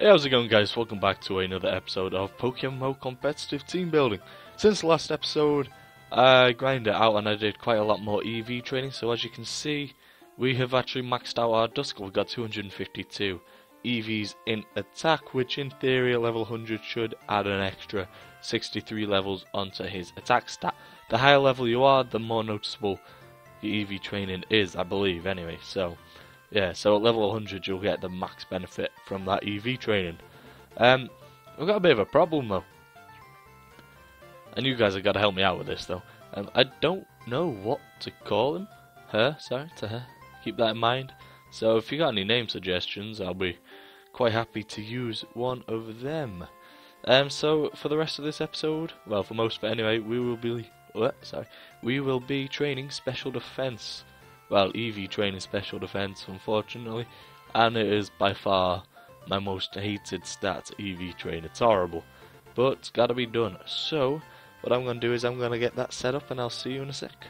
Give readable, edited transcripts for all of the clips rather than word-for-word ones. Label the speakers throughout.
Speaker 1: Hey, how's it going, guys? Welcome back to another episode of PokeMMO Competitive Team Building. Since the last episode, I grinded it out and I did quite a lot more EV training. So as you can see, we have actually maxed out our Duskull. We've got 252 EVs in attack, which in theory at level 100 should add an extra 63 levels onto his attack stat. The higher level you are, the more noticeable the EV training is, I believe, anyway. So yeah, so at level 100 you'll get the max benefit from that EV training. We've got a bit of a problem though, and you guys have got to help me out with this though. I don't know what to call him. To her. Keep that in mind. So if you got any name suggestions, I'll be quite happy to use one of them. So for the rest of this episode, well, for most of it anyway, we will be training special defense. Well, EV training special defense, unfortunately, and it is by far my most hated stat, EV train. It's horrible, but it's got to be done. So what I'm going to do is I'm going to get that set up and I'll see you in a sec.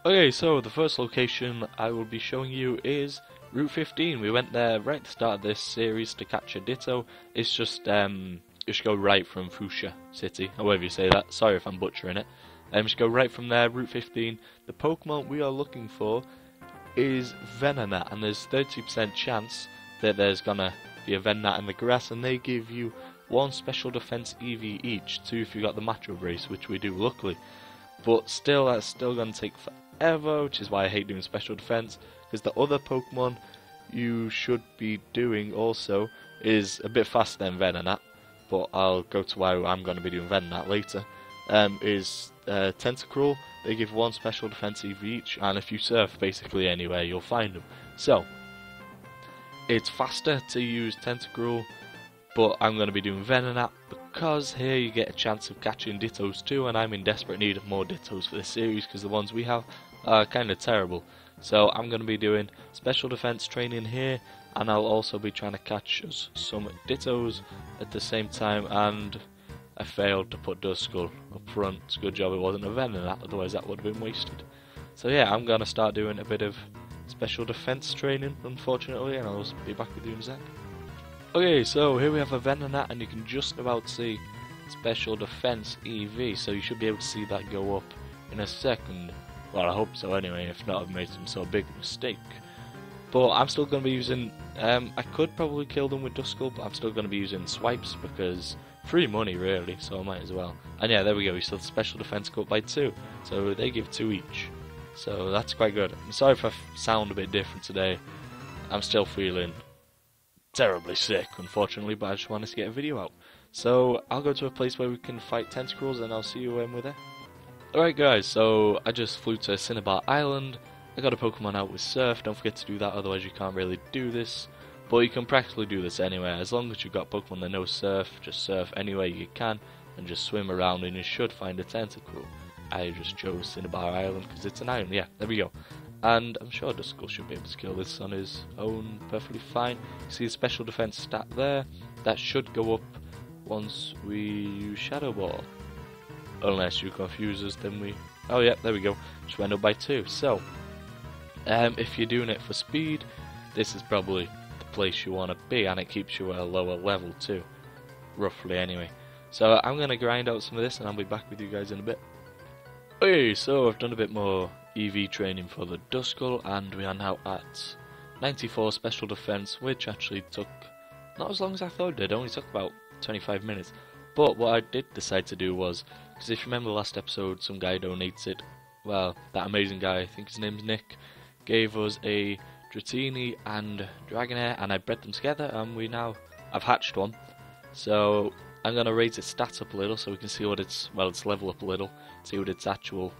Speaker 1: Okay, so the first location I will be showing you is Route 15. We went there right at the start of this series to catch a Ditto. It's just, you should go right from Fuchsia City, however you say that. Sorry if I'm butchering it. Just go right from there, Route 15. The Pokemon we are looking for is Venonat, and there's 30% chance that there's gonna be a Venonat in the grass, and they give you 1 special defense EV each, 2 if you got the Matchup Race, which we do luckily. But still, that's still gonna take forever, which is why I hate doing special defense, because the other Pokemon you should be doing also is a bit faster than Venonat, but I'll go to why I'm gonna be doing Venonat later. Is Tentacool. They give 1 special defense EV each, and if you surf basically anywhere you'll find them. So it's faster to use Tentacool, but I'm going to be doing Venonat because here you get a chance of catching Dittos too, and I'm in desperate need of more Dittos for this series because the ones we have are kind of terrible. So I'm going to be doing special defense training here, and I'll also be trying to catch some Dittos at the same time, and I failed to put Duskull up front. It's a good job it wasn't a Venonat, otherwise that would have been wasted. So yeah, I'm going to start doing a bit of special defense training, unfortunately, and I'll be back with you in a sec. Okay, so here we have a Venonat, and you can just about see special defense EV, so you should be able to see that go up in a second. Well, I hope so anyway, if not I've made some sort of big mistake. But I'm still going to be using, I could probably kill them with Duskull, but I'm still going to be using swipes because free money really, so I might as well. And yeah, there we go, we still special defense go up by 2, so they give 2 each, so that's quite good. I'm sorry if I sound a bit different today. I'm still feeling terribly sick, unfortunately, but I just wanted to get a video out. So I'll go to a place where we can fight Tentacools, and I'll see you when we're there. Alright guys, so I just flew to Cinnabar Island. I got a Pokemon out with Surf. Don't forget to do that, otherwise you can't really do this. But you can practically do this anywhere, as long as you've got Pokemon that know Surf. Just surf anywhere you can, and just swim around, and you should find a Tentacool. I just chose Cinnabar Island because it's an island. Yeah, there we go. And I'm sure Duskull should be able to kill this on his own perfectly fine. See the special defense stat there? That should go up once we use Shadow Ball. Unless you confuse us, then we... Oh yeah, there we go. Just went up by 2. So, if you're doing it for speed, this is probably place you want to be, and it keeps you at a lower level too, roughly anyway. So I'm going to grind out some of this and I'll be back with you guys in a bit. Okay, so I've done a bit more EV training for the Duskull, and we are now at 94 special defense, which actually took not as long as I thought it did. It only took about 25 minutes. But what I did decide to do was, because if you remember the last episode, some guy donated, well, that amazing guy, I think his name's Nick, gave us a Dratini and Dragonair, and I bred them together, and I've hatched one. So I'm going to raise its stats up a little so we can see what its level up a little, see what its actual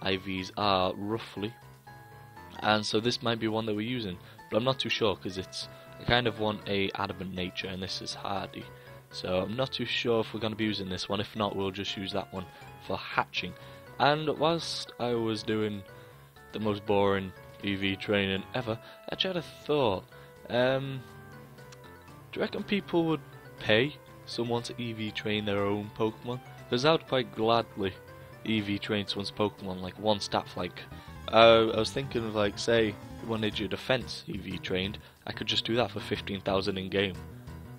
Speaker 1: IVs are roughly. And so this might be one that we're using, but I'm not too sure because I kind of want a adamant nature, and this is hardy. So I'm not too sure if we're going to be using this one. If not, we'll just use that one for hatching. And whilst I was doing the most boring EV training ever, I actually had a thought. Do you reckon people would pay someone to EV train their own Pokemon? Because I would quite gladly EV train someone's Pokemon, like 1 stat. Like, I was thinking of, like, say, you wanted your defense EV trained, I could just do that for 15,000 in game.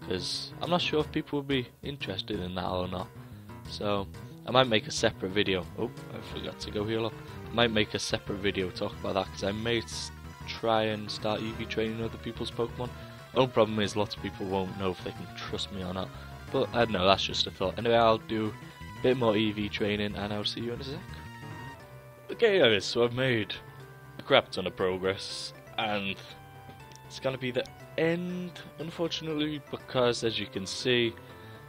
Speaker 1: because I'm not sure if people will be interested in that or not. So I might make a separate video. Oh, I forgot to go heal up. I might make a separate video talk about that, because I may try and start EV training other people's Pokemon. The only problem is lots of people won't know if they can trust me or not. But I don't know, that's just a thought. Anyway, I'll do a bit more EV training and I'll see you in a sec. Okay guys, so I've made a crap ton of progress and it's gonna be the end, unfortunately, because as you can see,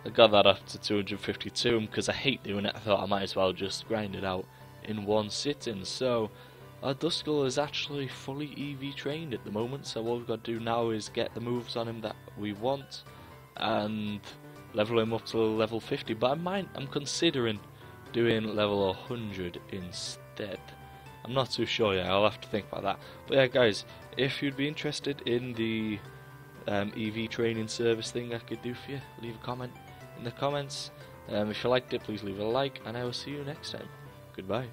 Speaker 1: I got that up to 252, and because I hate doing it, I thought I might as well just grind it out in one sitting. So our Duskull is actually fully EV trained at the moment, so all we've got to do now is get the moves on him that we want and level him up to level 50. But I'm considering doing level 100 instead. I'm not too sure yet, I'll have to think about that. But yeah guys, if you'd be interested in the EV training service thing I could do for you, leave a comment in the comments. If you liked it, please leave a like, and I will see you next time. Goodbye.